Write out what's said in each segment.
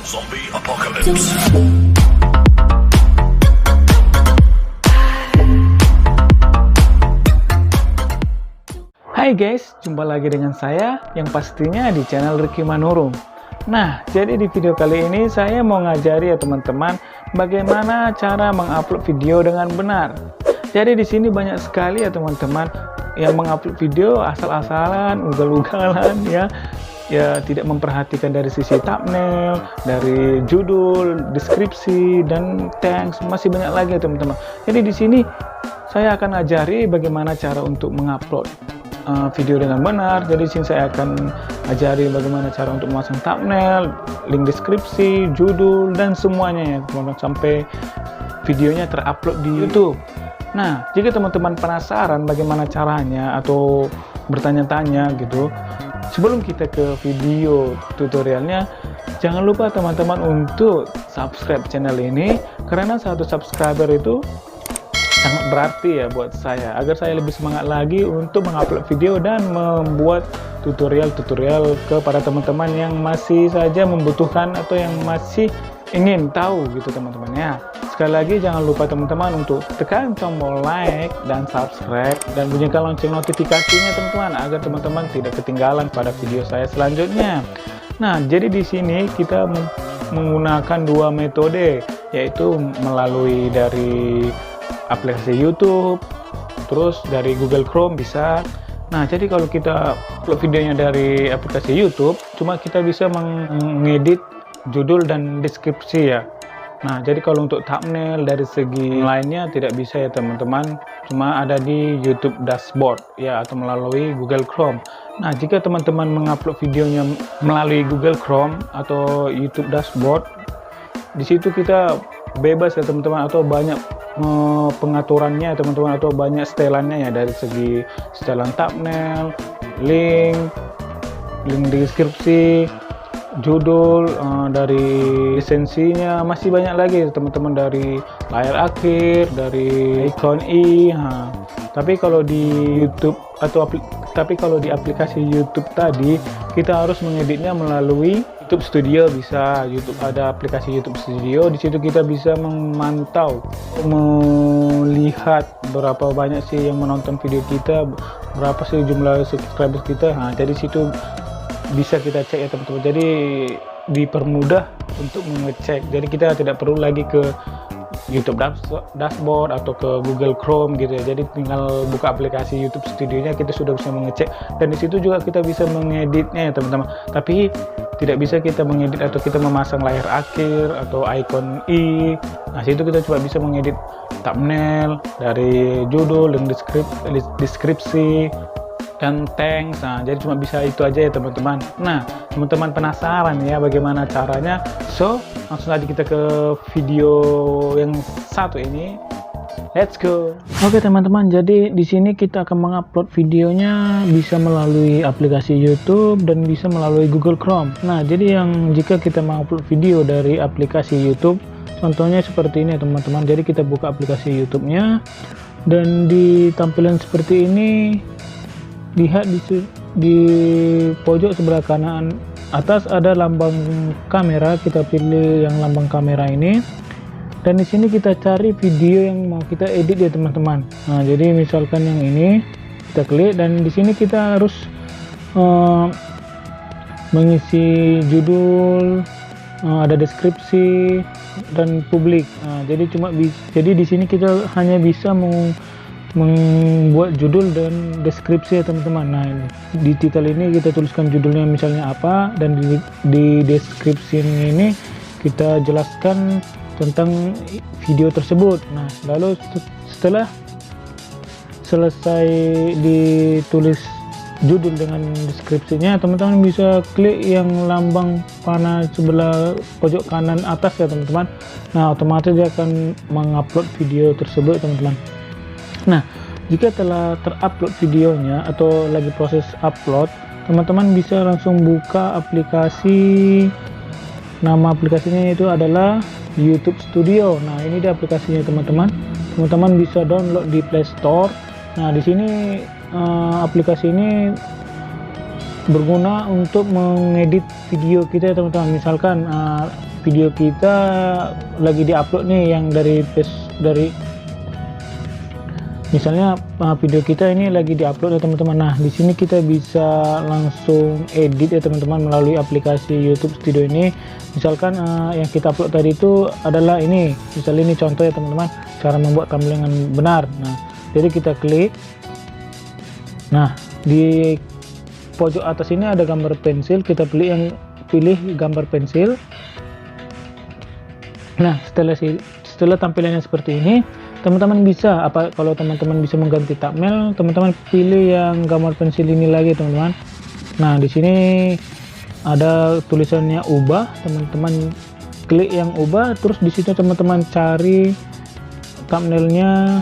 Zombie Apocalypse. Hai guys, jumpa lagi dengan saya yang pastinya di channel Ricky Manurung. Nah, jadi di video kali ini saya mau ngajari ya teman-teman bagaimana cara mengupload video dengan benar. Jadi di sini banyak sekali ya teman-teman yang mengupload video asal-asalan, ugal-ugalan ya tidak memperhatikan dari sisi thumbnail, dari judul, deskripsi, dan thanks, masih banyak lagi ya teman-teman. Jadi di sini saya akan ajari bagaimana cara untuk mengupload video dengan benar. Jadi di sini saya akan ajari bagaimana cara untuk memasang thumbnail, link deskripsi, judul, dan semuanya ya teman-teman, sampai videonya terupload di YouTube. Nah, jika teman-teman penasaran bagaimana caranya atau bertanya-tanya gitu, sebelum kita ke video tutorialnya, jangan lupa teman-teman untuk subscribe channel ini, karena satu subscriber itu sangat berarti ya buat saya, agar saya lebih semangat lagi untuk mengupload video dan membuat tutorial-tutorial kepada teman-teman yang masih saja membutuhkan atau yang masih ingin tahu gitu teman-teman ya. Sekali lagi jangan lupa teman-teman untuk tekan tombol like dan subscribe dan bunyikan lonceng notifikasinya teman-teman, agar teman-teman tidak ketinggalan pada video saya selanjutnya. Nah, jadi di sini kita menggunakan dua metode, yaitu melalui dari aplikasi YouTube, terus dari Google Chrome bisa. Nah, jadi kalau kita upload videonya dari aplikasi YouTube, cuma kita bisa mengedit judul dan deskripsi ya. Nah, jadi kalau untuk thumbnail dari segi lainnya tidak bisa ya teman-teman, cuma ada di YouTube Dashboard ya, atau melalui Google Chrome. Nah, jika teman-teman mengupload videonya melalui Google Chrome atau YouTube Dashboard, di situ kita bebas ya teman-teman, atau banyak pengaturannya teman-teman, atau banyak setelannya ya, dari segi setelan thumbnail, link deskripsi, judul, dari lisensinya, masih banyak lagi teman-teman, dari layar akhir, dari icon i. Tapi kalau di YouTube tapi kalau di aplikasi YouTube tadi, kita harus mengeditnya melalui YouTube Studio. Bisa ada aplikasi YouTube Studio, di situ kita bisa memantau, melihat berapa banyak sih yang menonton video kita, berapa sih jumlah subscriber kita. Nah, dari situ bisa kita cek ya teman-teman, jadi dipermudah untuk mengecek. Jadi kita tidak perlu lagi ke YouTube Dashboard atau ke Google Chrome gitu ya. Jadi tinggal buka aplikasi YouTube Studio-nya, kita sudah bisa mengecek, dan di situ juga kita bisa mengeditnya ya teman-teman. Tapi tidak bisa kita mengedit atau kita memasang layar akhir atau icon i. Nah, situ kita cuma bisa mengedit thumbnail, dari judul dan deskripsi dan thanks. Nah, jadi cuma bisa itu aja ya teman-teman. Nah, teman-teman penasaran ya bagaimana caranya? So, langsung aja kita ke video yang satu ini. Let's go. Oke teman-teman, jadi di sini kita akan mengupload videonya bisa melalui aplikasi YouTube dan bisa melalui Google Chrome. Nah, jadi jika kita mengupload video dari aplikasi YouTube, contohnya seperti ini teman-teman. Jadi kita buka aplikasi YouTube-nya, dan di tampilan seperti ini, lihat di pojok sebelah kanan atas ada lambang kamera. Kita pilih yang lambang kamera ini, dan di sini kita cari video yang mau kita edit ya teman-teman. Nah, jadi misalkan yang ini kita klik, dan di sini kita harus mengisi judul, ada deskripsi dan publik. Nah, jadi di sini kita hanya bisa membuat judul dan deskripsi ya teman-teman. Nah, di titel ini kita tuliskan judulnya misalnya apa, dan di deskripsi ini kita jelaskan tentang video tersebut. Nah, lalu setelah selesai ditulis judul dengan deskripsinya, teman-teman bisa klik yang lambang panah sebelah pojok kanan atas ya teman-teman. Nah, otomatis dia akan mengupload video tersebut teman-teman. Nah, jika telah terupload videonya atau lagi proses upload, teman-teman bisa langsung buka aplikasi. Nama aplikasinya itu adalah YouTube Studio. Nah, ini di aplikasinya teman-teman. Teman-teman bisa download di Play Store. Nah, di sini aplikasi ini berguna untuk mengedit video kita ya teman-teman. Misalkan video kita lagi diupload nih yang dari misalnya video kita ini lagi diupload ya teman-teman. Nah, di sini kita bisa langsung edit ya teman-teman melalui aplikasi YouTube Studio ini. Misalkan yang kita upload tadi itu adalah ini, misalnya ini contoh ya teman-teman, cara membuat thumbnail dengan benar. Nah, jadi kita klik. Nah, di pojok atas ini ada gambar pensil, kita pilih gambar pensil. Nah, setelah tampilannya seperti ini, teman-teman bisa kalau teman-teman bisa mengganti thumbnail, teman-teman pilih yang gambar pensil ini lagi teman-teman. Nah, di sini ada tulisannya ubah, teman-teman klik yang ubah, terus di situ teman-teman cari thumbnailnya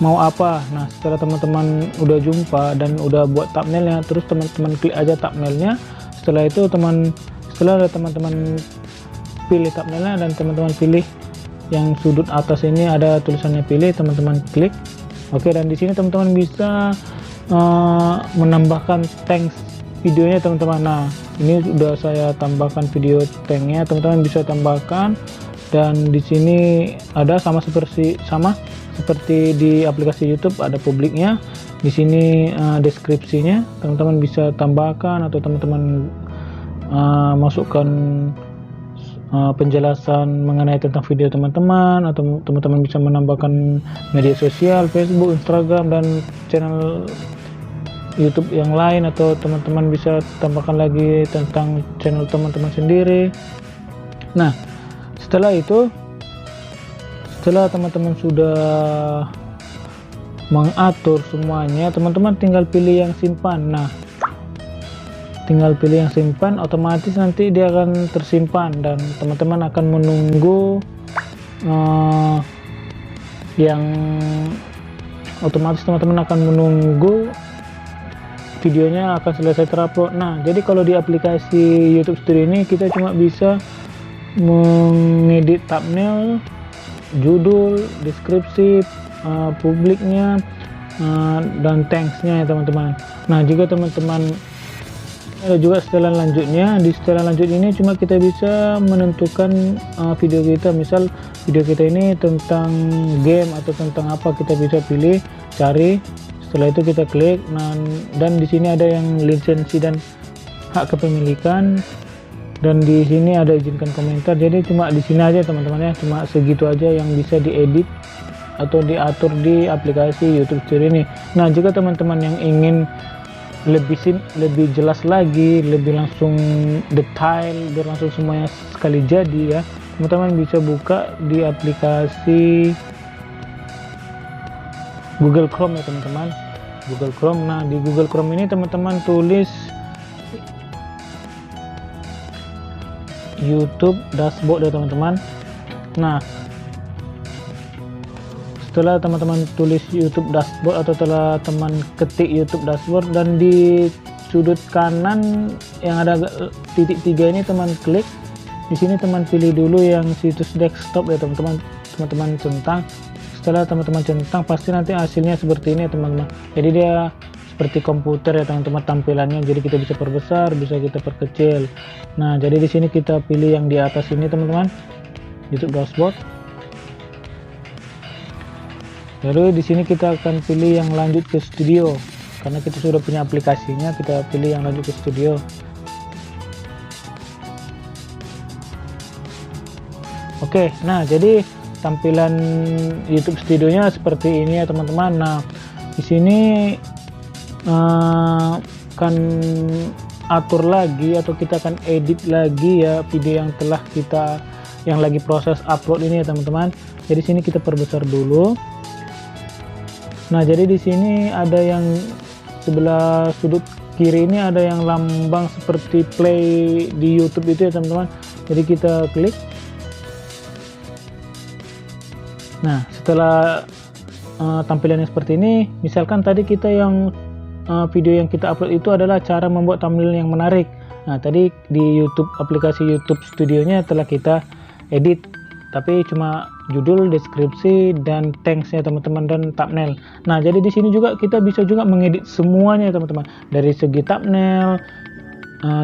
mau apa. Nah, setelah teman-teman udah jumpa dan udah buat thumbnailnya, terus teman-teman klik aja thumbnailnya. Setelah itu setelah teman-teman pilih thumbnailnya dan teman-teman pilih yang sudut atas ini ada tulisannya pilih, teman-teman klik. Oke, dan di sini teman-teman bisa menambahkan thanks videonya teman-teman. Nah, ini sudah saya tambahkan video tanknya, teman-teman bisa tambahkan. Dan di sini ada sama seperti di aplikasi YouTube, ada publiknya. Di sini deskripsinya teman-teman bisa tambahkan, atau teman-teman masukkan penjelasan mengenai tentang video teman-teman, atau teman-teman bisa menambahkan media sosial, Facebook, Instagram, dan channel YouTube yang lain, atau teman-teman bisa tambahkan lagi tentang channel teman-teman sendiri. Nah, setelah teman-teman sudah mengatur semuanya, teman-teman tinggal pilih yang simpan. Nah, tinggal pilih yang simpan, otomatis nanti dia akan tersimpan dan teman-teman akan menunggu yang otomatis teman-teman akan menunggu videonya akan selesai terupload. Nah, jadi kalau di aplikasi YouTube Studio ini kita cuma bisa mengedit thumbnail, judul, deskripsi, publiknya, dan thanks-nya ya teman-teman. Nah, jika teman-teman ada juga setelan lanjutnya. Di setelan lanjut ini cuma kita bisa menentukan video kita. Misal video kita ini tentang game atau tentang apa, kita bisa pilih, cari. Setelah itu kita klik. Nah, dan di sini ada yang lisensi dan hak kepemilikan. Dan di sini ada izinkan komentar. Jadi cuma di sini aja teman-teman ya. Cuma segitu aja yang bisa diedit atau diatur di aplikasi YouTube Studio ini. Nah, jika teman-teman yang ingin lebih jelas lagi, lebih langsung detail, biar langsung semuanya sekali jadi ya, teman-teman bisa buka di aplikasi Google Chrome ya teman-teman, Google Chrome. Nah, di Google Chrome ini teman-teman tulis YouTube Dashboard ya teman-teman. Nah, setelah teman-teman tulis YouTube Dashboard atau setelah teman ketik YouTube Dashboard, dan di sudut kanan yang ada titik 3 ini teman klik. Di sini teman pilih dulu yang situs desktop ya teman-teman. Teman-teman centang. Setelah teman-teman centang, pasti nanti hasilnya seperti ini ya teman-teman. Jadi dia seperti komputer ya teman-teman tampilannya. Jadi kita bisa perbesar, bisa kita perkecil. Nah, jadi di sini kita pilih yang di atas ini teman-teman, YouTube Dashboard. Lalu di sini kita akan pilih yang lanjut ke studio, karena kita sudah punya aplikasinya. Kita pilih yang lanjut ke studio. Oke, nah jadi tampilan YouTube Studionya seperti ini ya teman-teman. Nah, di sini akan atur lagi atau kita akan edit lagi ya video yang telah yang lagi proses upload ini ya teman-teman. Jadi sini kita perbesar dulu. Nah, jadi di sini ada yang sebelah sudut kiri ini ada yang lambang seperti play di YouTube itu ya teman-teman. Jadi kita klik. Nah, setelah tampilannya seperti ini, misalkan tadi kita yang video yang kita upload itu adalah cara membuat thumbnail yang menarik. Nah, tadi di YouTube, aplikasi YouTube Studionya telah kita edit, tapi cuma judul, deskripsi, dan thanks-nya teman-teman, dan thumbnail. Nah, jadi di sini juga kita bisa juga mengedit semuanya teman-teman, dari segi thumbnail,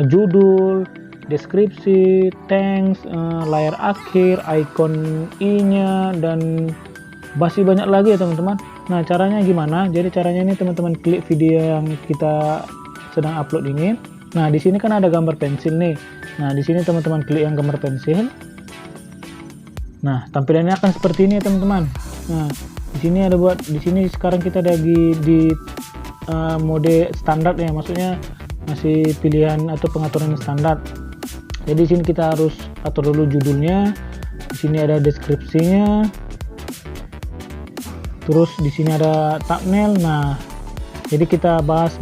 judul, deskripsi, thanks, layar akhir, icon i-nya, dan masih banyak lagi ya teman-teman. Nah, caranya gimana? Jadi caranya ini teman-teman klik video yang kita sedang upload ini. Nah, di sini kan ada gambar pensil nih. Nah, di sini teman-teman klik yang gambar pensil. Nah, tampilannya akan seperti ini ya teman-teman. Nah, di sini ada di sini sekarang kita lagi di mode standar ya, maksudnya masih pilihan atau pengaturan standar. Jadi di sini kita harus atur dulu judulnya. Di sini ada deskripsinya. Terus di sini ada thumbnail. Nah, jadi kita bahas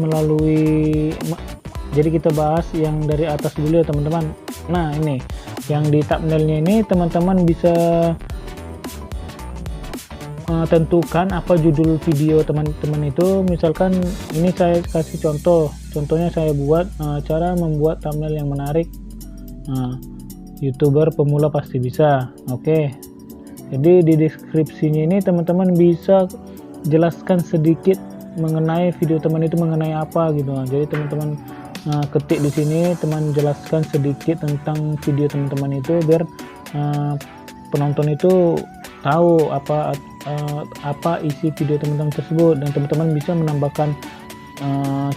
yang dari atas dulu ya teman-teman. Nah, ini yang di thumbnailnya ini teman-teman bisa tentukan apa judul video teman-teman itu. Misalkan ini saya kasih contohnya saya buat cara membuat thumbnail yang menarik. YouTuber pemula pasti bisa. Oke. Jadi di deskripsinya ini teman-teman bisa jelaskan sedikit mengenai video teman itu mengenai apa gitu. Jadi teman-teman ketik di sini, teman jelaskan sedikit tentang video teman-teman itu biar penonton itu tahu apa isi video teman-teman tersebut, dan teman-teman bisa menambahkan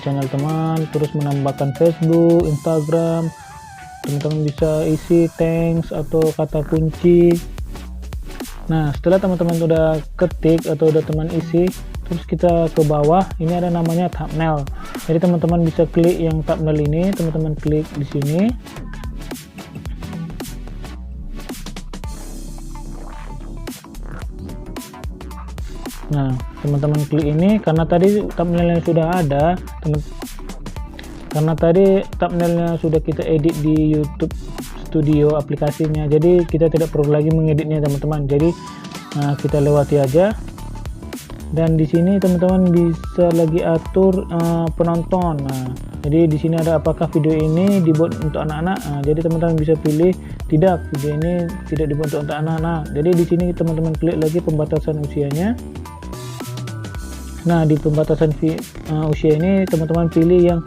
channel teman, terus menambahkan Facebook, Instagram. Teman-teman bisa isi thanks atau kata kunci. Nah, setelah teman-teman udah ketik atau udah teman isi, terus kita ke bawah ini ada namanya thumbnail. Jadi teman-teman bisa klik yang thumbnail ini, teman-teman klik di sini. Nah, teman-teman klik ini karena tadi thumbnailnya sudah ada, karena tadi thumbnailnya sudah kita edit di YouTube Studio aplikasinya, jadi kita tidak perlu lagi mengeditnya teman-teman. Jadi kita lewati aja. Dan di sini teman-teman bisa lagi atur penonton. Nah, jadi di sini ada apakah video ini dibuat untuk anak-anak. Jadi teman-teman bisa pilih tidak, video ini tidak dibuat untuk anak-anak. Jadi di sini teman-teman klik lagi pembatasan usianya. Nah, di pembatasan usia ini teman-teman pilih yang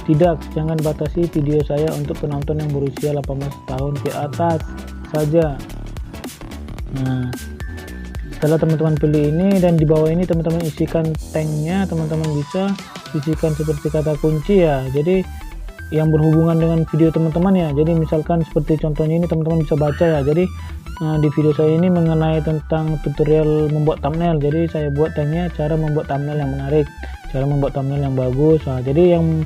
tidak, jangan batasi video saya untuk penonton yang berusia 18 tahun ke atas saja. Nah, setelah teman-teman pilih ini dan di bawah ini teman-teman isikan tanknya, teman-teman bisa isikan seperti kata kunci ya. Jadi yang berhubungan dengan video teman-teman ya. Jadi misalkan seperti contohnya ini teman-teman bisa baca ya. Jadi di video saya ini mengenai tentang tutorial membuat thumbnail. Jadi saya buat tanknya cara membuat thumbnail yang menarik, cara membuat thumbnail yang bagus. Nah, jadi yang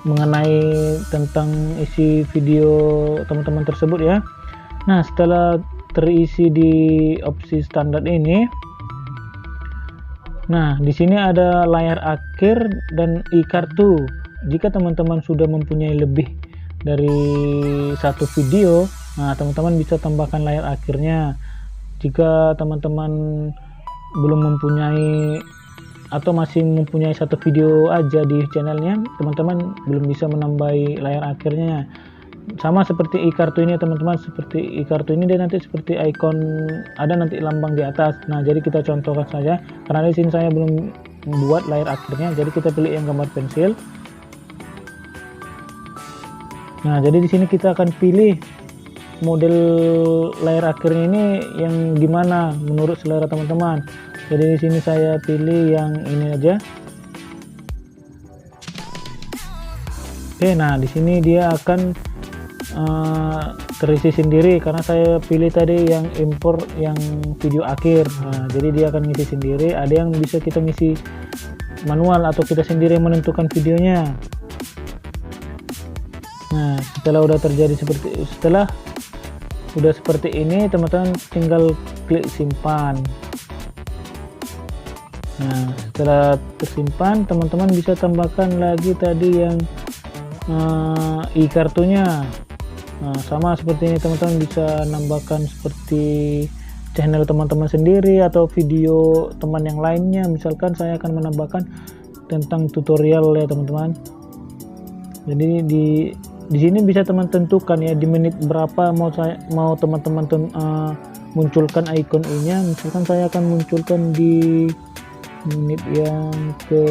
mengenai tentang isi video teman-teman tersebut ya. Nah, setelah terisi di opsi standar ini, nah di sini ada layar akhir dan e-kartu. Jika teman-teman sudah mempunyai lebih dari satu video, nah teman-teman bisa tambahkan layar akhirnya. Jika teman-teman belum mempunyai atau masih mempunyai satu video aja di channelnya, teman-teman belum bisa menambah layar akhirnya. Sama seperti e-kartu ini teman-teman, seperti e-kartu ini dia nanti seperti icon ada nanti lambang di atas. Nah, jadi kita contohkan saja karena di sini saya belum membuat layar akhirnya, jadi kita pilih yang gambar pensil. Nah, jadi di sini kita akan pilih model layar akhirnya ini yang gimana menurut selera teman-teman. Jadi di sini saya pilih yang ini aja. Oke, nah di sini dia akan terisi sendiri karena saya pilih tadi yang impor yang video akhir. Nah, jadi dia akan ngisi sendiri. Ada yang bisa kita ngisi manual atau kita sendiri menentukan videonya. Nah, setelah udah seperti ini, teman-teman tinggal klik simpan. Nah, setelah tersimpan, teman-teman bisa tambahkan lagi tadi yang e-kartunya. Nah, sama seperti ini teman-teman bisa nambahkan seperti channel teman-teman sendiri atau video teman yang lainnya. Misalkan saya akan menambahkan tentang tutorial ya teman-teman. Jadi di sini bisa teman tentukan ya di menit berapa mau teman-teman munculkan icon i-nya. Misalkan saya akan munculkan di menit yang ke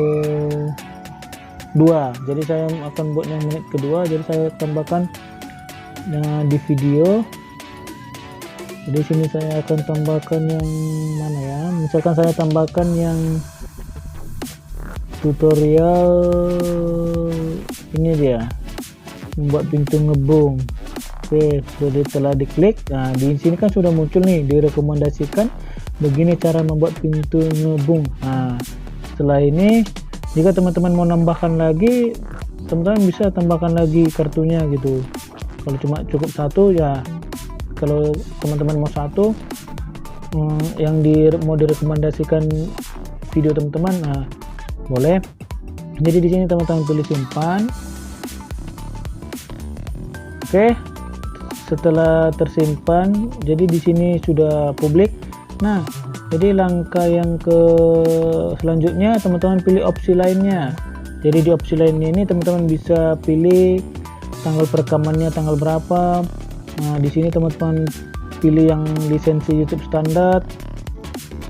2. Jadi saya akan buat yang menit kedua, jadi saya tambahkan di video. Jadi sini saya akan tambahkan yang mana ya, misalkan saya tambahkan yang tutorial ini dia, membuat pintu ngebung. Oke, sudah telah diklik. Nah, di sini kan sudah muncul nih, direkomendasikan begini cara membuat pintu ngebung. Nah, setelah ini jika teman-teman mau nambahkan lagi, teman-teman bisa tambahkan lagi kartunya gitu. Kalau cuma cukup satu ya, kalau teman-teman mau satu yang mau direkomendasikan video teman-teman, nah boleh. Jadi di sini teman-teman pilih simpan. Oke, setelah tersimpan, jadi di sini sudah publik. Nah, jadi langkah yang ke selanjutnya teman-teman pilih opsi lainnya. Jadi di opsi lainnya ini teman-teman bisa pilih tanggal perekamannya tanggal berapa. Nah, di sini teman-teman pilih yang lisensi YouTube standar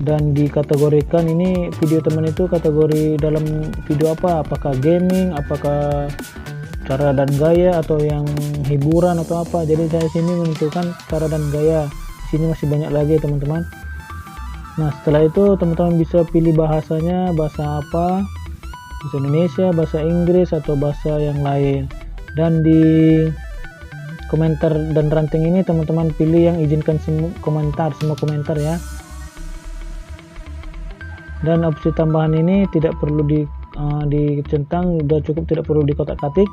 dan dikategorikan ini video teman itu kategori dalam video apa, apakah gaming, apakah cara dan gaya, atau yang hiburan atau apa. Jadi saya sini menentukan cara dan gaya. Di sini masih banyak lagi teman-teman. Nah, setelah itu teman-teman bisa pilih bahasanya, bahasa apa, bahasa Indonesia, bahasa Inggris, atau bahasa yang lain. Dan di komentar dan ranting ini teman-teman pilih yang izinkan semua komentar ya. Dan opsi tambahan ini tidak perlu dicentang, udah cukup, tidak perlu dikotak-katik.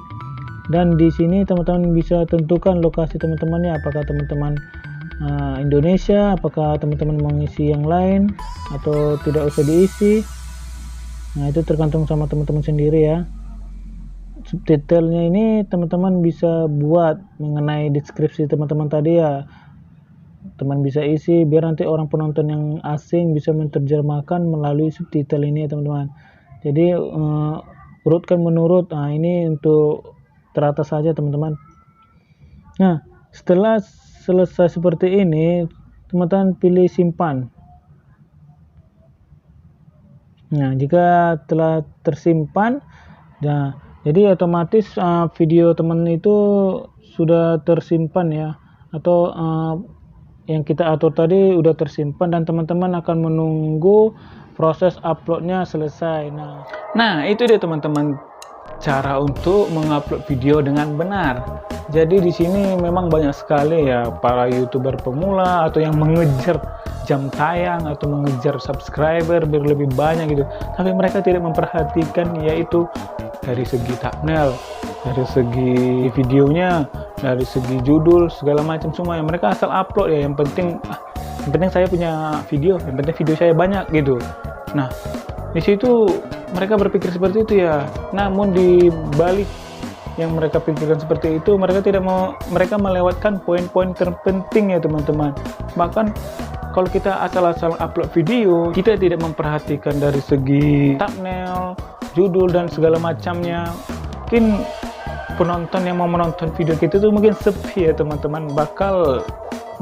Dan di sini teman-teman bisa tentukan lokasi teman-temannya, apakah teman-teman Indonesia, apakah teman-teman mengisi yang lain atau tidak usah diisi. Nah, itu tergantung sama teman-teman sendiri ya. Subtitlenya ini teman-teman bisa buat mengenai deskripsi teman-teman tadi ya, teman bisa isi biar nanti orang penonton yang asing bisa menerjemahkan melalui subtitle ini ya teman-teman. Jadi urutkan menurut. Nah, ini untuk teratas saja teman-teman. Nah, setelah selesai seperti ini teman-teman pilih simpan. Nah, jika telah tersimpan, nah jadi otomatis video teman itu sudah tersimpan ya, atau yang kita atur tadi udah tersimpan, dan teman-teman akan menunggu proses uploadnya selesai. Nah itu dia teman-teman, cara untuk mengupload video dengan benar. Jadi di sini memang banyak sekali ya para YouTuber pemula atau yang mengejar jam tayang atau mengejar subscriber biar lebih banyak gitu, tapi mereka tidak memperhatikan yaitu dari segi thumbnail, dari segi videonya, dari segi judul, segala macam semua yang mereka asal upload ya. Yang penting saya punya video, yang penting video saya banyak gitu. Nah, di situ mereka berpikir seperti itu ya. Namun di balik yang mereka pikirkan seperti itu, mereka melewatkan poin-poin terpenting ya teman-teman. Bahkan kalau kita asal-asal upload video, kita tidak memperhatikan dari segi thumbnail, judul, dan segala macamnya. Mungkin penonton yang mau menonton video kita itu mungkin sepi ya teman-teman, bakal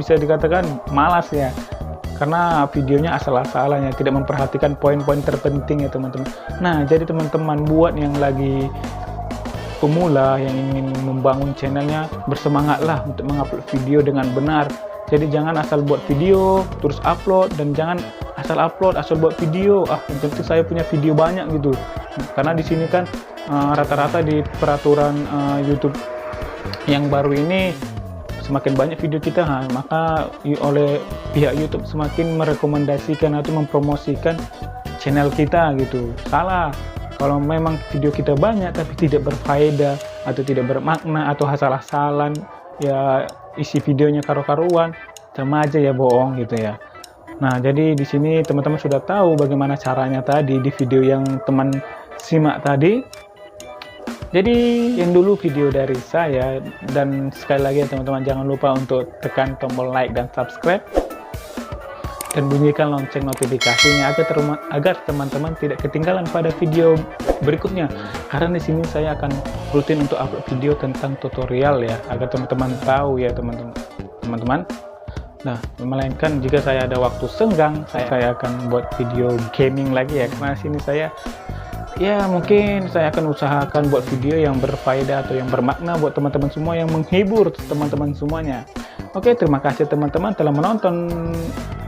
bisa dikatakan malas ya, karena videonya asal-asalan ya, tidak memperhatikan poin-poin terpenting ya teman-teman. Nah, jadi teman-teman buat yang lagi pemula yang ingin membangun channelnya, bersemangatlah untuk mengupload video dengan benar. Jadi jangan asal buat video terus upload, dan jangan asal upload asal buat video. Yang penting saya punya video banyak gitu. Karena di sini kan rata-rata di peraturan YouTube yang baru ini, semakin banyak video kita, maka oleh pihak YouTube semakin merekomendasikan atau mempromosikan channel kita gitu. Salah kalau memang video kita banyak tapi tidak berfaedah atau tidak bermakna atau asal-asalan ya, isi videonya karu-karuan, sama aja ya bohong gitu ya. Nah, jadi di sini teman-teman sudah tahu bagaimana caranya tadi di video yang teman simak tadi. Jadi yang dulu video dari saya, dan sekali lagi ya teman-teman, jangan lupa untuk tekan tombol like dan subscribe dan bunyikan lonceng notifikasinya agar teman-teman tidak ketinggalan pada video berikutnya. Karena di sini saya akan rutin untuk upload video tentang tutorial ya, agar teman-teman tahu ya teman-teman. Nah, melainkan jika saya ada waktu senggang, saya akan buat video gaming lagi ya, karena sini saya Ya mungkin saya akan usahakan buat video yang berfaedah atau yang bermakna buat teman-teman semua, yang menghibur teman-teman semuanya. Oke, terima kasih teman-teman telah menonton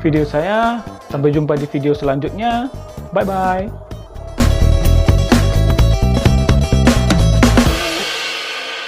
video saya. Sampai jumpa di video selanjutnya. Bye bye.